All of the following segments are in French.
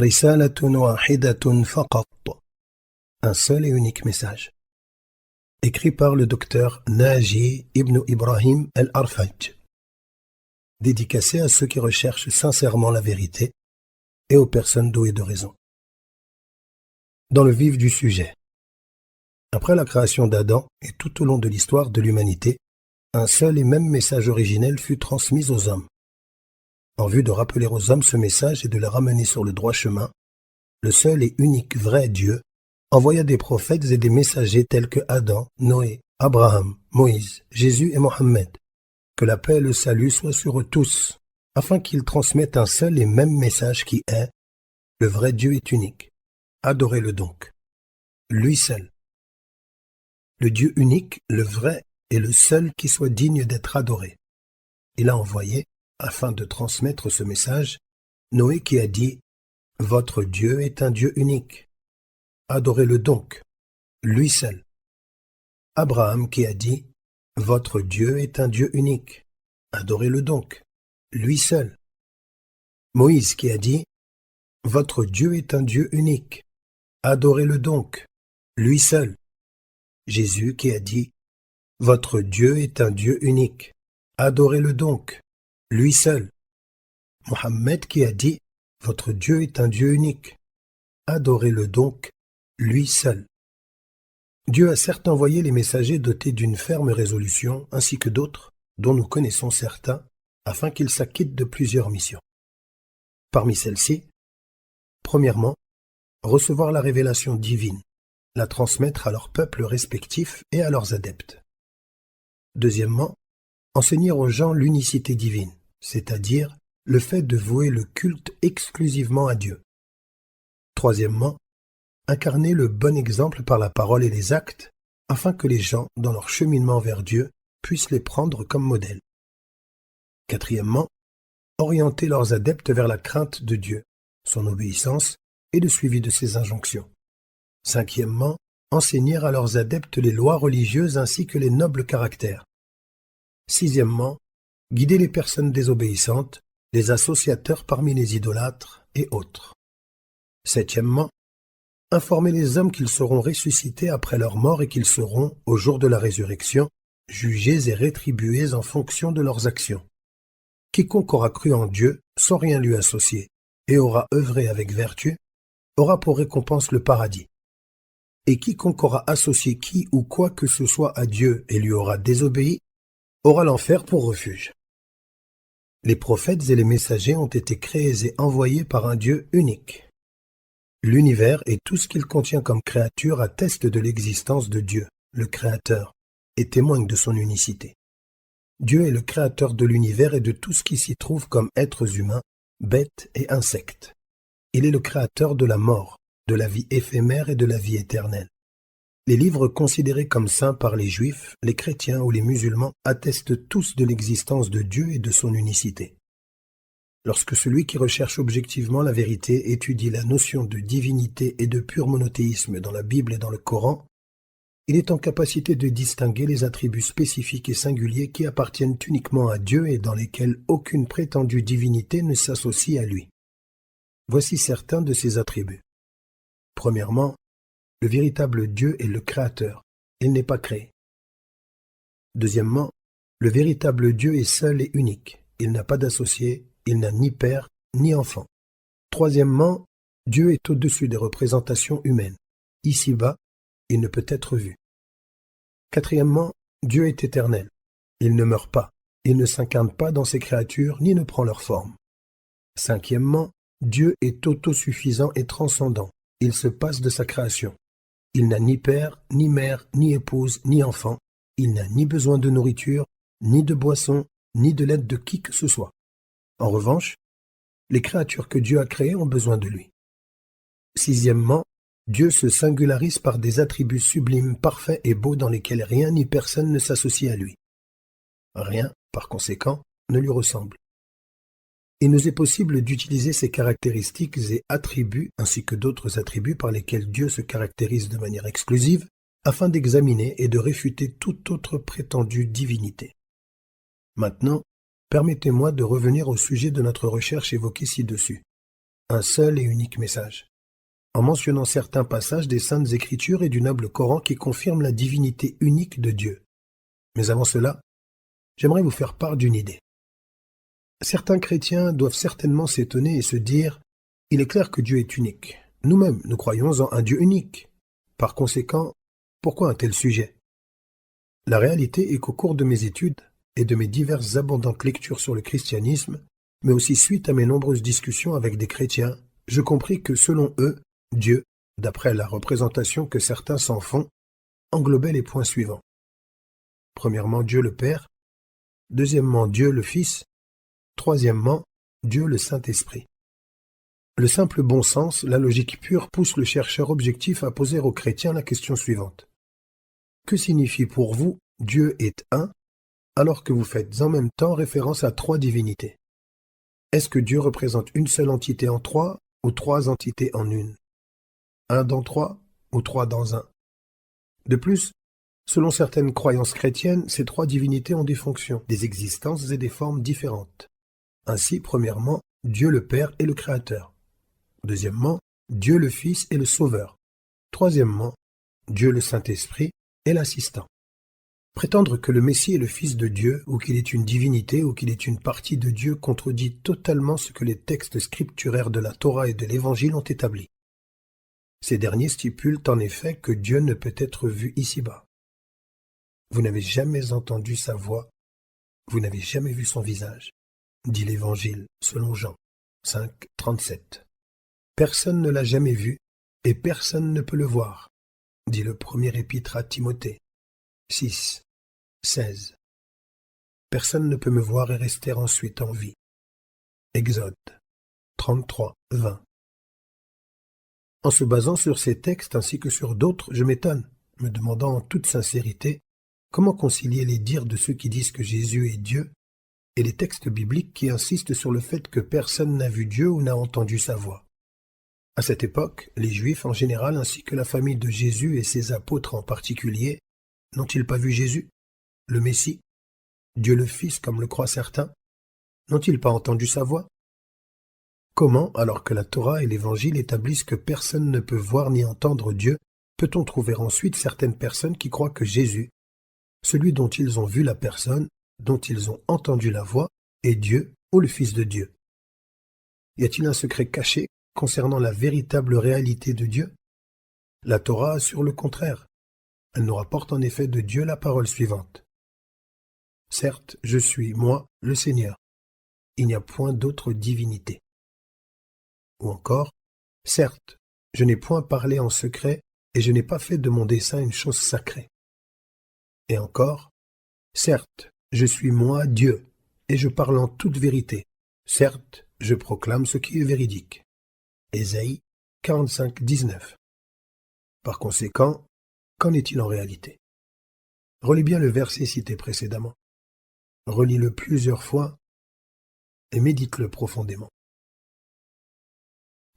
Risalatun wahidatun faqat. Un seul et unique message. Écrit par le docteur Naji ibn Ibrahim al-Arfaj. Dédicacé à ceux qui recherchent sincèrement la vérité et aux personnes douées de raison. Dans le vif du sujet. Après la création d'Adam et tout au long de l'histoire de l'humanité, un seul et même message originel fut transmis aux hommes. En vue de rappeler aux hommes ce message et de les ramener sur le droit chemin, le seul et unique vrai Dieu envoya des prophètes et des messagers tels que Adam, Noé, Abraham, Moïse, Jésus et Mohammed. Que la paix et le salut soient sur eux tous, afin qu'ils transmettent un seul et même message qui est « Le vrai Dieu est unique. Adorez-le donc. Lui seul. » Le Dieu unique, le vrai, est le seul qui soit digne d'être adoré. Il a envoyé, afin de transmettre ce message, Noé qui a dit « Votre Dieu est un Dieu unique. Adorez-le donc, lui seul. » Abraham qui a dit « Votre Dieu est un Dieu unique. Adorez-le donc, lui seul. » Moïse qui a dit « Votre Dieu est un Dieu unique. Adorez-le donc, lui seul. » Jésus qui a dit « Votre Dieu est un Dieu unique. Adorez-le donc, lui seul. » Mohammed qui a dit « Votre Dieu est un Dieu unique. Adorez-le donc, lui seul. » Dieu a certes envoyé les messagers dotés d'une ferme résolution, ainsi que d'autres, dont nous connaissons certains, afin qu'ils s'acquittent de plusieurs missions. Parmi celles-ci, premièrement, recevoir la révélation divine, la transmettre à leurs peuples respectifs et à leurs adeptes. Deuxièmement, enseigner aux gens l'unicité divine, c'est-à-dire le fait de vouer le culte exclusivement à Dieu. Troisièmement, incarner le bon exemple par la parole et les actes, afin que les gens, dans leur cheminement vers Dieu, puissent les prendre comme modèles. Quatrièmement, orienter leurs adeptes vers la crainte de Dieu, son obéissance et le suivi de ses injonctions. Cinquièmement, enseigner à leurs adeptes les lois religieuses ainsi que les nobles caractères. Sixièmement, guider les personnes désobéissantes, les associateurs parmi les idolâtres et autres. Septièmement, informer les hommes qu'ils seront ressuscités après leur mort et qu'ils seront, au jour de la résurrection, jugés et rétribués en fonction de leurs actions. Quiconque aura cru en Dieu sans rien lui associer et aura œuvré avec vertu, aura pour récompense le paradis. Et quiconque aura associé qui ou quoi que ce soit à Dieu et lui aura désobéi, aura l'enfer pour refuge. Les prophètes et les messagers ont été créés et envoyés par un Dieu unique. L'univers et tout ce qu'il contient comme créature attestent de l'existence de Dieu, le Créateur, et témoignent de son unicité. Dieu est le créateur de l'univers et de tout ce qui s'y trouve comme êtres humains, bêtes et insectes. Il est le créateur de la mort, de la vie éphémère et de la vie éternelle. Les livres considérés comme saints par les Juifs, les chrétiens ou les musulmans attestent tous de l'existence de Dieu et de son unicité. Lorsque celui qui recherche objectivement la vérité étudie la notion de divinité et de pur monothéisme dans la Bible et dans le Coran, il est en capacité de distinguer les attributs spécifiques et singuliers qui appartiennent uniquement à Dieu et dans lesquels aucune prétendue divinité ne s'associe à lui. Voici certains de ces attributs. Premièrement, le véritable Dieu est le Créateur, il n'est pas créé. Deuxièmement, le véritable Dieu est seul et unique, il n'a pas d'associé, il n'a ni père ni enfant. Troisièmement, Dieu est au-dessus des représentations humaines. Ici-bas, il ne peut être vu. Quatrièmement, Dieu est éternel. Il ne meurt pas, il ne s'incarne pas dans ses créatures ni ne prend leur forme. Cinquièmement, Dieu est autosuffisant et transcendant. Il se passe de sa création. Il n'a ni père, ni mère, ni épouse, ni enfant. Il n'a ni besoin de nourriture, ni de boisson, ni de l'aide de qui que ce soit. En revanche, les créatures que Dieu a créées ont besoin de lui. Sixièmement, Dieu se singularise par des attributs sublimes, parfaits et beaux dans lesquels rien ni personne ne s'associe à lui. Rien, par conséquent, ne lui ressemble. Il nous est possible d'utiliser ces caractéristiques et attributs ainsi que d'autres attributs par lesquels Dieu se caractérise de manière exclusive afin d'examiner et de réfuter toute autre prétendue divinité. Maintenant, permettez-moi de revenir au sujet de notre recherche évoquée ci-dessus. un seul et unique message, en mentionnant certains passages des Saintes Écritures et du noble Coran qui confirment la divinité unique de Dieu. Mais avant cela, j'aimerais vous faire part d'une idée. Certains chrétiens doivent certainement s'étonner et se dire « Il est clair que Dieu est unique. Nous-mêmes, nous croyons en un Dieu unique. Par conséquent, pourquoi un tel sujet ?» La réalité est qu'au cours de mes études et de mes diverses abondantes lectures sur le christianisme, mais aussi suite à mes nombreuses discussions avec des chrétiens, je compris que selon eux, Dieu, d'après la représentation que certains s'en font, englobait les points suivants. Premièrement, Dieu le Père. Deuxièmement, Dieu le Fils. Troisièmement, Dieu le Saint-Esprit. Le simple bon sens, la logique pure pousse le chercheur objectif à poser aux chrétiens la question suivante. Que signifie pour vous « Dieu est un » alors que vous faites en même temps référence à trois divinités? Est-ce que Dieu représente une seule entité en trois ou trois entités en une? Un dans trois ou trois dans un? De plus, selon certaines croyances chrétiennes, ces trois divinités ont des fonctions, des existences et des formes différentes. Ainsi, premièrement, Dieu le Père est le Créateur. Deuxièmement, Dieu le Fils est le Sauveur. Troisièmement, Dieu le Saint-Esprit est l'assistant. Prétendre que le Messie est le Fils de Dieu, ou qu'il est une divinité, ou qu'il est une partie de Dieu, contredit totalement ce que les textes scripturaires de la Torah et de l'Évangile ont établi. Ces derniers stipulent en effet que Dieu ne peut être vu ici-bas. Vous n'avez jamais entendu sa voix, vous n'avez jamais vu son visage, dit l'Évangile selon Jean 5, 37. Personne ne l'a jamais vu, et personne ne peut le voir, dit le premier épître à Timothée 6, 16. Personne ne peut me voir et rester ensuite en vie. Exode 33, 20. En se basant sur ces textes ainsi que sur d'autres, je m'étonne, me demandant en toute sincérité comment concilier les dires de ceux qui disent que Jésus est Dieu et les textes bibliques qui insistent sur le fait que personne n'a vu Dieu ou n'a entendu sa voix. À cette époque, les Juifs en général ainsi que la famille de Jésus et ses apôtres en particulier, n'ont-ils pas vu Jésus, le Messie, Dieu le Fils comme le croient certains? N'ont-ils pas entendu sa voix? Comment, alors que la Torah et l'Évangile établissent que personne ne peut voir ni entendre Dieu, peut-on trouver ensuite certaines personnes qui croient que Jésus, celui dont ils ont vu la personne, dont ils ont entendu la voix, est Dieu ou le Fils de Dieu? Y a-t-il un secret caché concernant la véritable réalité de Dieu? La Torah assure le contraire. Elle nous rapporte en effet de Dieu la parole suivante. Certes, je suis, moi, le Seigneur. Il n'y a point d'autre divinité. Ou encore, certes, je n'ai point parlé en secret et je n'ai pas fait de mon dessein une chose sacrée. Et encore, certes, je suis moi, Dieu, et je parle en toute vérité. Certes, je proclame ce qui est véridique. Ésaïe 45, 19. Par conséquent, qu'en est-il en réalité? Relis bien le verset cité précédemment. Relis-le plusieurs fois et médite-le profondément.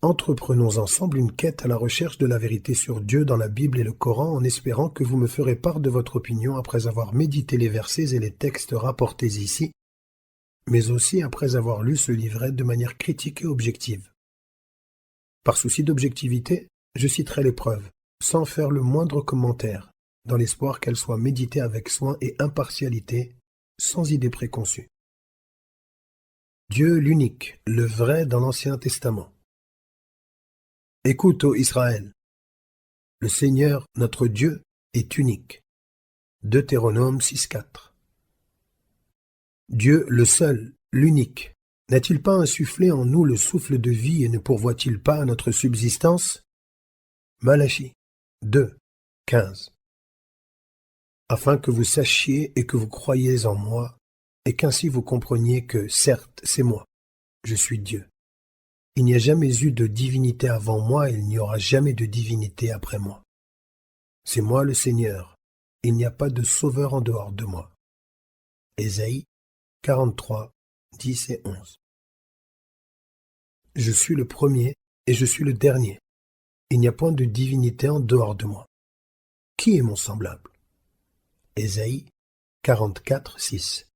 Entreprenons ensemble une quête à la recherche de la vérité sur Dieu dans la Bible et le Coran en espérant que vous me ferez part de votre opinion après avoir médité les versets et les textes rapportés ici, mais aussi après avoir lu ce livret de manière critique et objective. Par souci d'objectivité, je citerai les preuves, sans faire le moindre commentaire, dans l'espoir qu'elles soient méditées avec soin et impartialité, sans idée préconçue. Dieu l'unique, le vrai dans l'Ancien Testament. Écoute, ô Israël, le Seigneur, notre Dieu, est unique. Deutéronome 6.4. Dieu, le seul, l'unique, n'a-t-il pas insufflé en nous le souffle de vie et ne pourvoit-il pas à notre subsistance? Malachie 2.15. Afin que vous sachiez et que vous croyiez en moi, et qu'ainsi vous compreniez que, certes, c'est moi, je suis Dieu. Il n'y a jamais eu de divinité avant moi et il n'y aura jamais de divinité après moi. C'est moi le Seigneur, il n'y a pas de sauveur en dehors de moi. Ésaïe 43, 10 et 11. Je suis le premier et je suis le dernier. Il n'y a point de divinité en dehors de moi. Qui est mon semblable? Ésaïe 44, 6.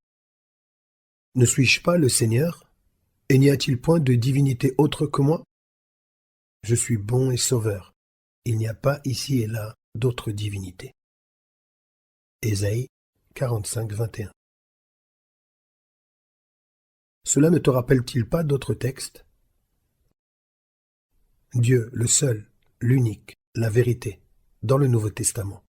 Ne suis-je pas le Seigneur? Et n'y a-t-il point de divinité autre que moi? Je suis bon et sauveur. Il n'y a pas ici et là d'autres divinités. Ésaïe 45, 21. Cela ne te rappelle-t-il pas d'autres textes? Dieu, le seul, l'unique, la vérité, dans le Nouveau Testament.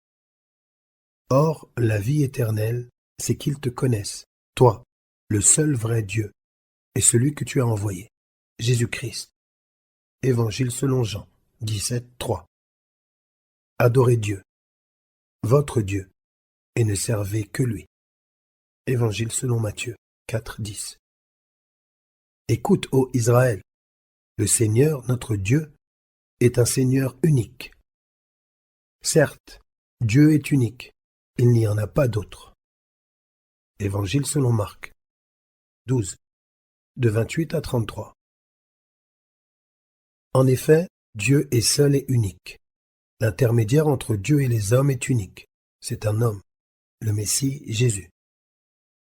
Or, la vie éternelle, c'est qu'ils te connaissent, toi, le seul vrai Dieu, et celui que tu as envoyé, Jésus-Christ. Évangile selon Jean 17, 3. Adorez Dieu, votre Dieu, et ne servez que lui. Évangile selon Matthieu 4, 10. Écoute, ô Israël, le Seigneur, notre Dieu, est un Seigneur unique. Certes, Dieu est unique, il n'y en a pas d'autre. Évangile selon Marc 12, de 28 à 33. En effet, Dieu est seul et unique. L'intermédiaire entre Dieu et les hommes est unique. C'est un homme, le Messie Jésus.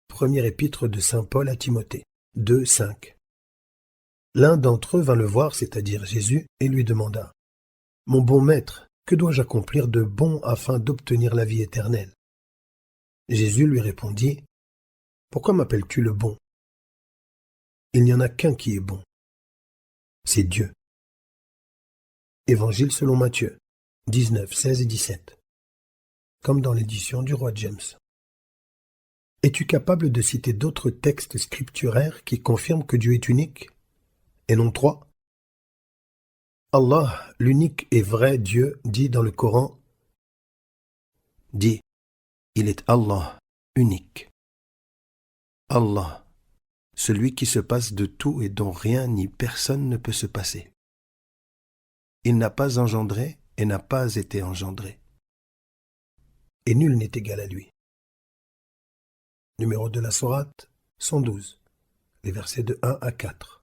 Première épître de saint Paul à Timothée 2, 5. L'un d'entre eux vint le voir, c'est-à-dire Jésus, et lui demanda: « Mon bon maître, que dois-je accomplir de bon afin d'obtenir la vie éternelle ?» Jésus lui répondit: « Pourquoi m'appelles-tu le bon? Il n'y en a qu'un qui est bon. C'est Dieu. » Évangile selon Matthieu 19, 16 et 17. Comme dans l'édition du roi James. Es-tu capable de citer d'autres textes scripturaires qui confirment que Dieu est unique, et non trois? Allah, l'unique et vrai Dieu, dit dans le Coran: dit, il est Allah, unique. Allah, celui qui se passe de tout et dont rien ni personne ne peut se passer. Il n'a pas engendré et n'a pas été engendré. Et nul n'est égal à lui. Numéro de la sourate 112, les versets de 1 à 4.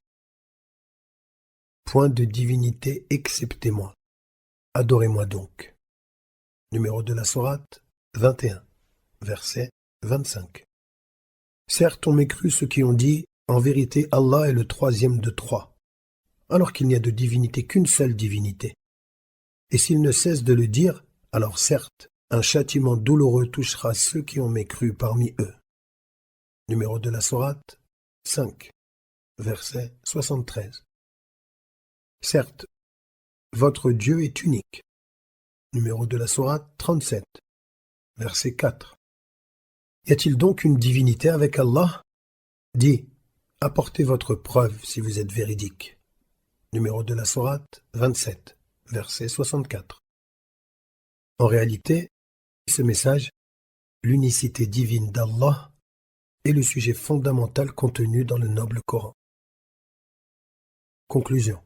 Point de divinité excepté moi. Adorez-moi donc. Numéro de la sourate 21, verset 25. Certes, on mécru ceux qui ont dit: en vérité, Allah est le troisième de trois, alors qu'il n'y a de divinité qu'une seule divinité. Et s'ils ne cessent de le dire, alors certes, un châtiment douloureux touchera ceux qui ont mécru parmi eux. Numéro de la sourate 5, verset 73. Certes, votre Dieu est unique. Numéro de la sourate 37, verset 4. Y a-t-il donc une divinité avec Allah? Dis, apportez votre preuve si vous êtes véridique. Numéro de la sourate 27, verset 64. En réalité, ce message, l'unicité divine d'Allah, est le sujet fondamental contenu dans le noble Coran. Conclusion.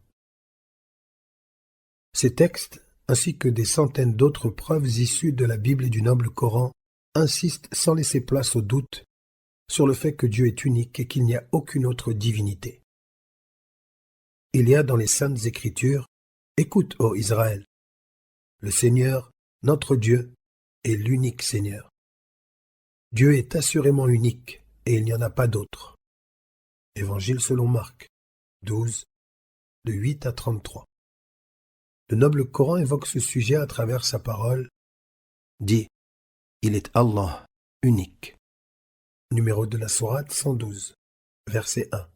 Ces textes, ainsi que des centaines d'autres preuves issues de la Bible et du noble Coran, insistent sans laisser place au doute sur le fait que Dieu est unique et qu'il n'y a aucune autre divinité. Il y a dans les Saintes Écritures: « Écoute, ô Israël, le Seigneur, notre Dieu, est l'unique Seigneur. Dieu est assurément unique et il n'y en a pas d'autre. » Évangile selon Marc 12, de 8 à 33. Le noble Coran évoque ce sujet à travers sa parole: « Dis, il est Allah, unique. » Numéro de la sourate 112, verset 1.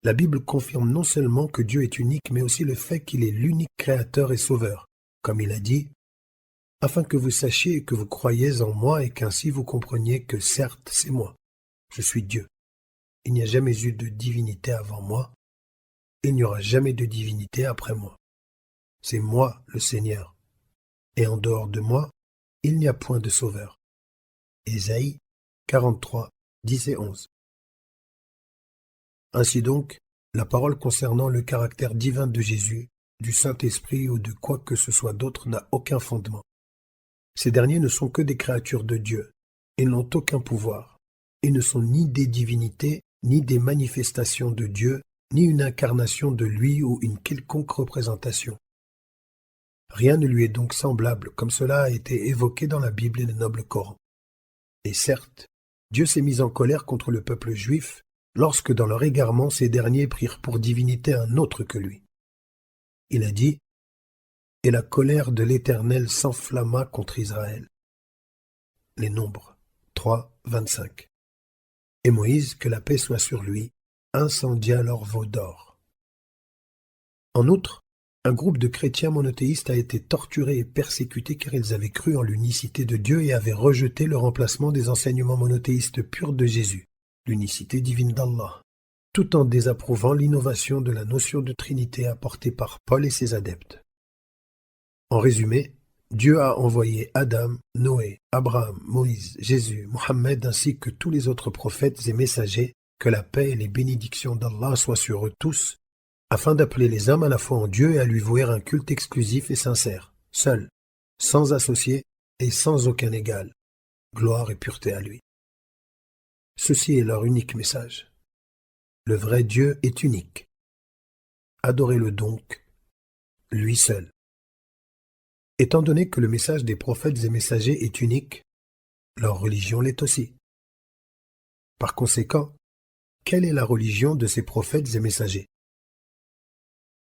La Bible confirme non seulement que Dieu est unique, mais aussi le fait qu'il est l'unique créateur et sauveur, comme il a dit: « Afin que vous sachiez et que vous croyiez en moi et qu'ainsi vous compreniez que certes c'est moi, je suis Dieu. Il n'y a jamais eu de divinité avant moi, il n'y aura jamais de divinité après moi. C'est moi le Seigneur, et en dehors de moi, il n'y a point de sauveur. » Ésaïe 43, 10 et 11. Ainsi donc, la parole concernant le caractère divin de Jésus, du Saint-Esprit ou de quoi que ce soit d'autre n'a aucun fondement. Ces derniers ne sont que des créatures de Dieu, et n'ont aucun pouvoir. Ils ne sont ni des divinités, ni des manifestations de Dieu, ni une incarnation de lui ou une quelconque représentation. Rien ne lui est donc semblable, comme cela a été évoqué dans la Bible et le noble Coran. Et certes, Dieu s'est mis en colère contre le peuple juif lorsque dans leur égarement ces derniers prirent pour divinité un autre que lui. Il a dit: « Et la colère de l'Éternel s'enflamma contre Israël. » Les Nombres 3, 25. Et Moïse, que la paix soit sur lui, incendia leur veau d'or. En outre, un groupe de chrétiens monothéistes a été torturé et persécuté car ils avaient cru en l'unicité de Dieu et avaient rejeté le remplacement des enseignements monothéistes purs de Jésus, l'unicité divine d'Allah, tout en désapprouvant l'innovation de la notion de Trinité apportée par Paul et ses adeptes. En résumé, Dieu a envoyé Adam, Noé, Abraham, Moïse, Jésus, Mohammed ainsi que tous les autres prophètes et messagers, que la paix et les bénédictions d'Allah soient sur eux tous, afin d'appeler les hommes à la foi en Dieu et à lui vouer un culte exclusif et sincère, seul, sans associé et sans aucun égal. Gloire et pureté à lui. Ceci est leur unique message. Le vrai Dieu est unique. Adorez-le donc, lui seul. Étant donné que le message des prophètes et messagers est unique, leur religion l'est aussi. Par conséquent, quelle est la religion de ces prophètes et messagers?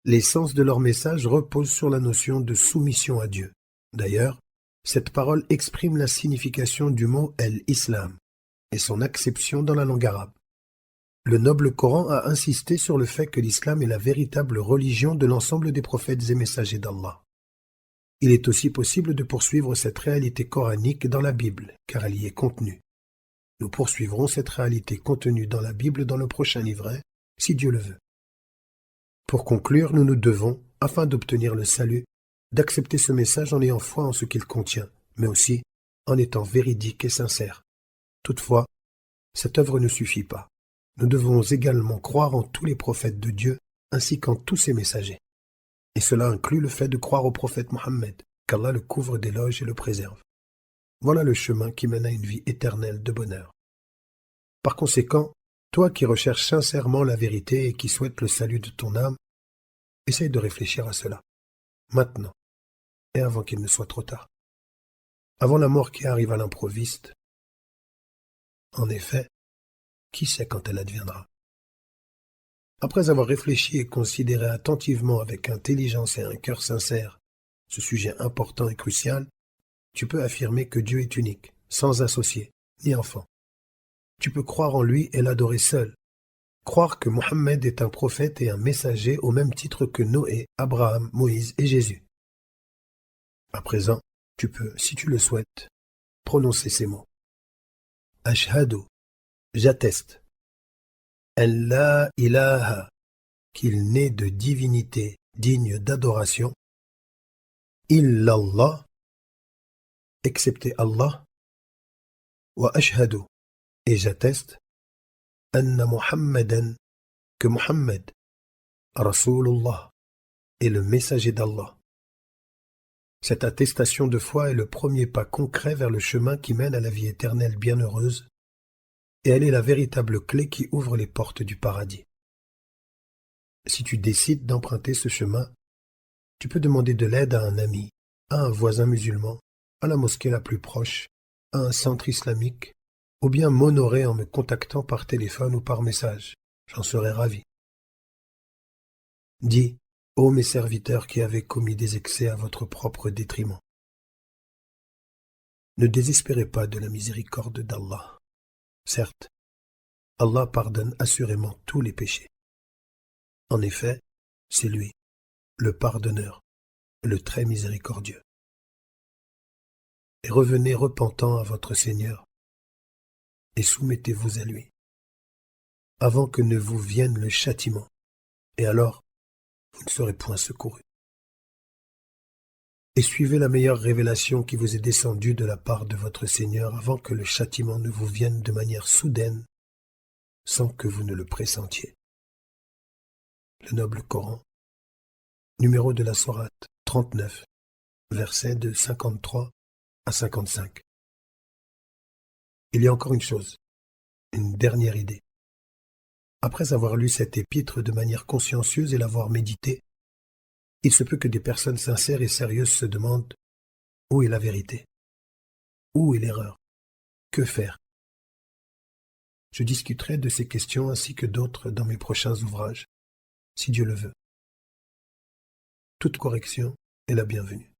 L'essence de leur message repose sur la notion de soumission à Dieu. D'ailleurs, cette parole exprime la signification du mot el-Islam et son acception dans la langue arabe. Le noble Coran a insisté sur le fait que l'islam est la véritable religion de l'ensemble des prophètes et messagers d'Allah. Il est aussi possible de poursuivre cette réalité coranique dans la Bible, car elle y est contenue. Nous poursuivrons cette réalité contenue dans la Bible dans le prochain livret, si Dieu le veut. Pour conclure, nous nous devons, afin d'obtenir le salut, d'accepter ce message en ayant foi en ce qu'il contient, mais aussi en étant véridique et sincère. Toutefois, cette œuvre ne suffit pas. Nous devons également croire en tous les prophètes de Dieu, ainsi qu'en tous ses messagers. Et cela inclut le fait de croire au prophète Mohammed, qu'Allah le couvre d'éloges et le préserve. Voilà le chemin qui mène à une vie éternelle de bonheur. Par conséquent, toi qui recherches sincèrement la vérité et qui souhaites le salut de ton âme, essaye de réfléchir à cela, maintenant, et avant qu'il ne soit trop tard. Avant la mort qui arrive à l'improviste. En effet, qui sait quand elle adviendra? Après avoir réfléchi et considéré attentivement avec intelligence et un cœur sincère ce sujet important et crucial, tu peux affirmer que Dieu est unique, sans associé, ni enfant. Tu peux croire en lui et l'adorer seul. Croire que Mohammed est un prophète et un messager au même titre que Noé, Abraham, Moïse et Jésus. À présent, tu peux, si tu le souhaites, prononcer ces mots. Ashhadu, j'atteste. En la ilaha, qu'il n'est de divinité digne d'adoration. Illallah, excepté Allah. Wa ashhadu, et j'atteste. Anna Muhammadan, que Muhammad, Rasulullah, est le messager d'Allah. Cette attestation de foi est le premier pas concret vers le chemin qui mène à la vie éternelle bienheureuse, et elle est la véritable clé qui ouvre les portes du paradis. Si tu décides d'emprunter ce chemin, tu peux demander de l'aide à un ami, à un voisin musulman, à la mosquée la plus proche, à un centre islamique, ou bien m'honorer en me contactant par téléphone ou par message. J'en serai ravi. Dis, ô mes serviteurs qui avez commis des excès à votre propre détriment. Ne désespérez pas de la miséricorde d'Allah. Certes, Allah pardonne assurément tous les péchés. En effet, c'est lui, le pardonneur, le très miséricordieux. Et revenez repentant à votre Seigneur, et soumettez-vous à lui, avant que ne vous vienne le châtiment, et alors vous ne serez point secourus. Et suivez la meilleure révélation qui vous est descendue de la part de votre Seigneur avant que le châtiment ne vous vienne de manière soudaine, sans que vous ne le pressentiez. Le noble Coran, numéro de la sourate 39, versets de 53 à 55. Il y a encore une chose, une dernière idée. Après avoir lu cet épître de manière consciencieuse et l'avoir médité, il se peut que des personnes sincères et sérieuses se demandent « Où est la vérité? Où est l'erreur? Que faire ?» Je discuterai de ces questions ainsi que d'autres dans mes prochains ouvrages, si Dieu le veut. Toute correction est la bienvenue.